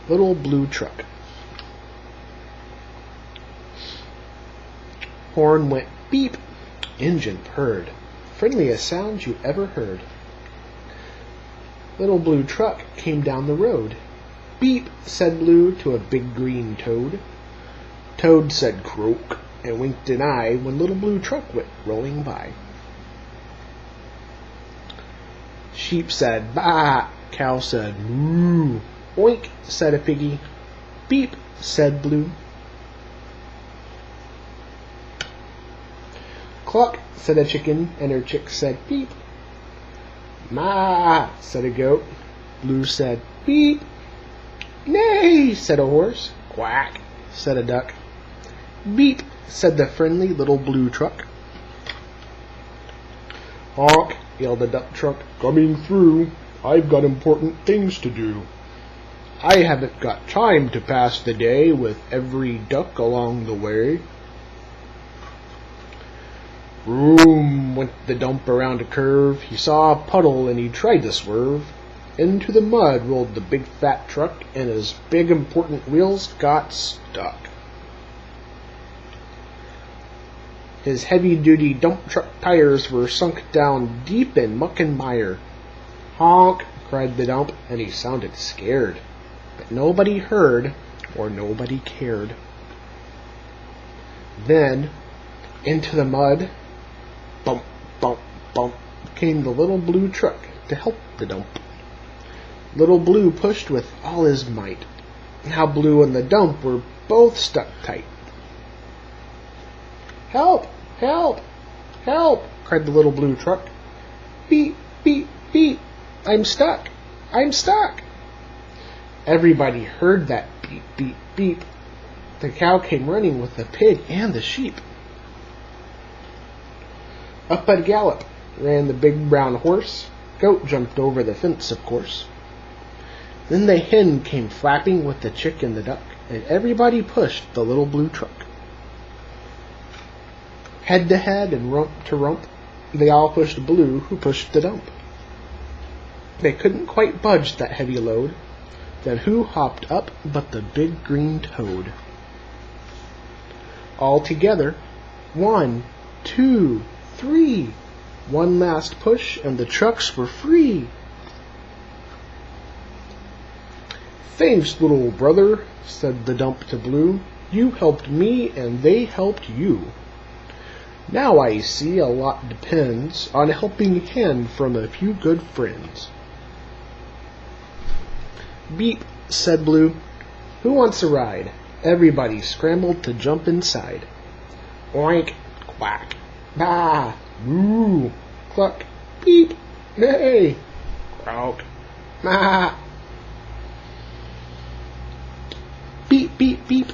Little Blue Truck. Horn went beep. Engine purred. Friendliest sound you ever heard. Little Blue Truck came down the road. Beep, said Blue to a big green toad. Toad said croak and winked an eye when Little Blue Truck went rolling by. Sheep said baa. Cow said moo. Oink, said a piggy. Beep, said Blue. Cluck, said a chicken, and her chick said beep. Ma, said a goat. Blue said beep. Neigh, said a horse. Quack, said a duck. Beep, said the friendly Little Blue Truck. Honk, yelled the duck truck, coming through. I've got important things to do. I haven't got time to pass the day with every duck along the way. Vroom went the dump around a curve. He saw a puddle and he tried to swerve. Into the mud rolled the big fat truck, and his big important wheels got stuck. His heavy-duty dump truck tires were sunk down deep in muck and mire. Honk, cried the dump, and he sounded scared. But nobody heard, or nobody cared. Then, into the mud, bump, bump, bump, came the Little Blue Truck to help the dump. Little Blue pushed with all his might. Now Blue and the dump were both stuck tight. Help! Help! Help! Cried the Little Blue Truck. Beep, beep, beep! I'm stuck! I'm stuck! Everybody heard that beep, beep, beep. The cow came running with the pig and the sheep. Up at a gallop ran the big brown horse. Goat jumped over the fence, of course. Then the hen came flapping with the chick and the duck, and everybody pushed the Little Blue Truck. Head to head and rump to rump, they all pushed Blue, who pushed the dump. They couldn't quite budge that heavy load. Then who hopped up but the big green toad? All together, 1, 2, 3. One last push, and the trucks were free. Thanks, little brother, said the dump to Blue. You helped me, and they helped you. Now I see a lot depends on a helping hand from a few good friends. Beep, said Blue. Who wants a ride? Everybody scrambled to jump inside. Oink, quack, bah, moo, cluck, beep, neigh, croak, ma. Beep, beep, beep.